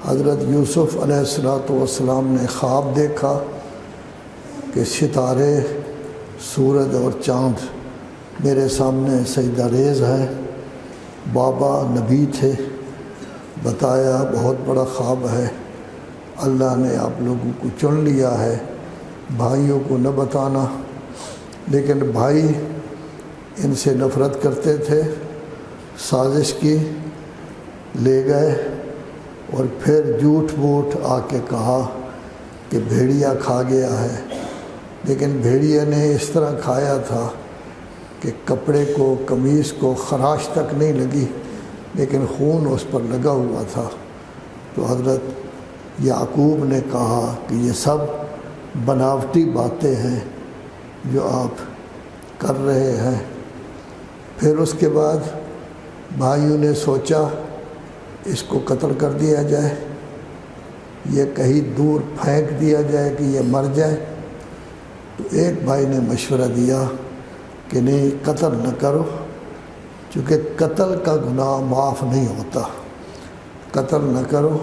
حضرت یوسف علیہ السلام نے خواب دیکھا کہ ستارے، سورج اور چاند میرے سامنے سجدہ ریز ہے۔ بابا نبی تھے، بتایا بہت بڑا خواب ہے، اللہ نے آپ لوگوں کو چن لیا ہے، بھائیوں کو نہ بتانا۔ لیکن بھائی ان سے نفرت کرتے تھے، سازش کی، لے گئے اور پھر جھوٹ موٹ آ کے کہا کہ بھیڑیا کھا گیا ہے۔ لیکن بھیڑیا نے اس طرح کھایا تھا کہ کپڑے کو، قمیص کو خراش تک نہیں لگی، لیکن خون اس پر لگا ہوا تھا۔ تو حضرت یعقوب نے کہا کہ یہ سب بناوٹی باتیں ہیں جو آپ کر رہے ہیں۔ پھر اس کے بعد بھائیوں نے سوچا اس کو قتل کر دیا جائے، یہ کہیں دور پھینک دیا جائے کہ یہ مر جائے۔ تو ایک بھائی نے مشورہ دیا کہ نہیں، قتل نہ کرو، چونکہ قتل کا گناہ معاف نہیں ہوتا، قتل نہ کرو،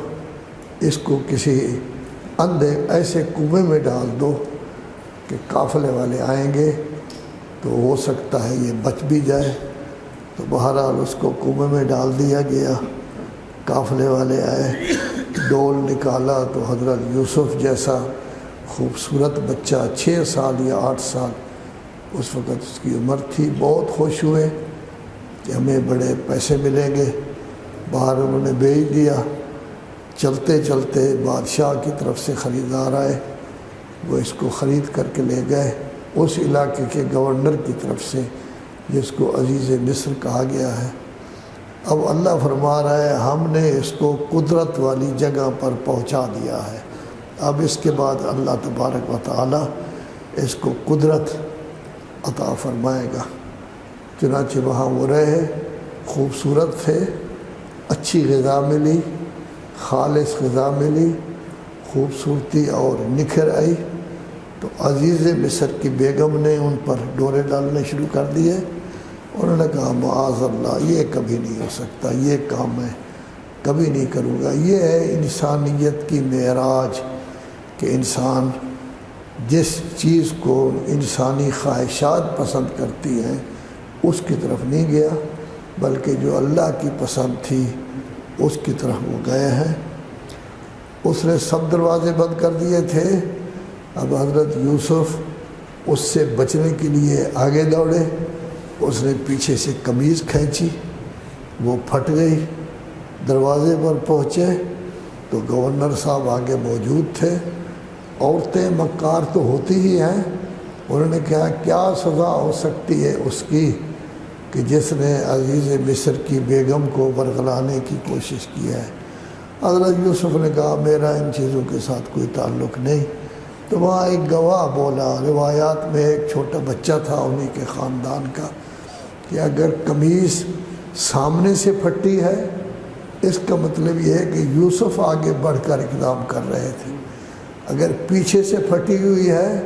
اس کو کسی اندھے ایسے کنویں میں ڈال دو کہ قافلے والے آئیں گے تو ہو سکتا ہے یہ بچ بھی جائے۔ تو بہرحال اس کو کنویں میں ڈال دیا گیا، قافلے والے آئے، ڈول نکالا تو حضرت یوسف جیسا خوبصورت بچہ، 6 سال یا 8 سال اس وقت اس کی عمر تھی، بہت خوش ہوئے کہ ہمیں بڑے پیسے ملیں گے۔ باہر انہوں نے بھیج دیا۔ چلتے چلتے بادشاہ کی طرف سے خریدار آئے، وہ اس کو خرید کر کے لے گئے اس علاقے کے گورنر کی طرف سے، جس کو عزیز مصر کہا گیا ہے۔ اب اللہ فرما رہا ہے ہم نے اس کو قدرت والی جگہ پر پہنچا دیا ہے۔ اب اس کے بعد اللہ تبارک و تعالی اس کو قدرت عطا فرمائے گا۔ چنانچہ وہاں وہ رہے، خوبصورت تھے، اچھی غذا ملی، خالص غذا ملی، خوبصورتی اور نکھر آئی۔ تو عزیز مصر کی بیگم نے ان پر ڈورے ڈالنے شروع کر دیے۔ انہوں نے کہا معاذ اللہ، یہ کبھی نہیں ہو سکتا، یہ کام میں کبھی نہیں کروں گا۔ یہ ہے انسانیت کی معراج کہ انسان جس چیز کو انسانی خواہشات پسند کرتی ہیں اس کی طرف نہیں گیا، بلکہ جو اللہ کی پسند تھی اس کی طرف وہ گئے ہیں۔ اس نے سب دروازے بند کر دیے تھے۔ اب حضرت یوسف اس سے بچنے کے لیے آگے دوڑے، اس نے پیچھے سے قمیض کھینچی، وہ پھٹ گئی۔ دروازے پر پہنچے تو گورنر صاحب آگے موجود تھے۔ عورتیں مکار تو ہوتی ہی ہیں، انہوں نے کہا کیا سزا ہو سکتی ہے اس کی کہ جس نے عزیز مصر کی بیگم کو ورغلانے کی کوشش کی ہے۔ حضرت یوسف نے کہا میرا ان چیزوں کے ساتھ کوئی تعلق نہیں۔ تو وہاں ایک گواہ بولا، روایات میں ایک چھوٹا بچہ تھا انہی کے خاندان کا، کہ اگر قمیض سامنے سے پھٹی ہے اس کا مطلب یہ ہے کہ یوسف آگے بڑھ کر اقدام کر رہے تھے، اگر پیچھے سے پھٹی ہوئی ہے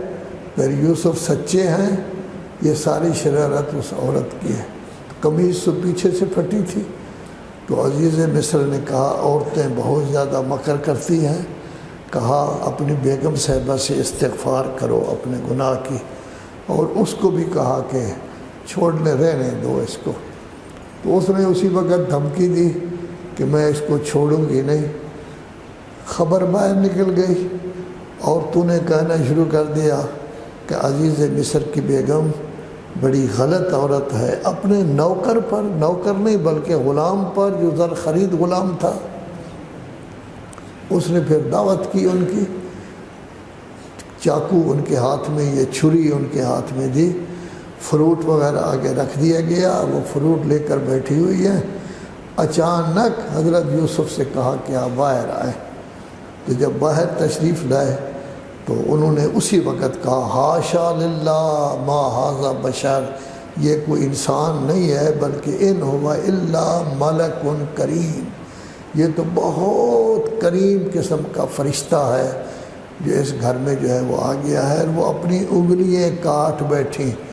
پھر یوسف سچے ہیں، یہ ساری شرارت اس عورت کی ہے۔ قمیض تو پیچھے سے پھٹی تھی۔ تو عزیز مصر نے کہا عورتیں بہت زیادہ مکر کرتی ہیں، کہا اپنی بیگم صاحبہ سے استغفار کرو اپنے گناہ کی، اور اس کو بھی کہا کہ چھوڑنے رہنے دو اس کو۔ تو اس نے اسی وقت دھمکی دی کہ میں اس کو چھوڑوں گی نہیں۔ خبر باہر نکل گئی اور تو نے کہنا شروع کر دیا کہ عزیز مصر کی بیگم بڑی غلط عورت ہے، اپنے نوکر پر، نوکر نہیں بلکہ غلام پر، جو زر خرید غلام تھا، اس نے پھر دعوت کی ان کی، چاقو ان کے ہاتھ میں، یہ چھری ان کے ہاتھ میں دی، فروٹ وغیرہ آگے رکھ دیا گیا، وہ فروٹ لے کر بیٹھی ہوئی ہے۔ اچانک حضرت یوسف سے کہا کہ آپ باہر آئے۔ تو جب باہر تشریف لائے تو انہوں نے اسی وقت کہا حاشا للہ ما ھذا بشر، یہ کوئی انسان نہیں ہے بلکہ ان ہوا الا ملک کریم، یہ تو بہت کریم قسم کا فرشتہ ہے جو اس گھر میں جو ہے وہ آ گیا ہے۔ وہ اپنی انگلیاں کاٹ بیٹھی۔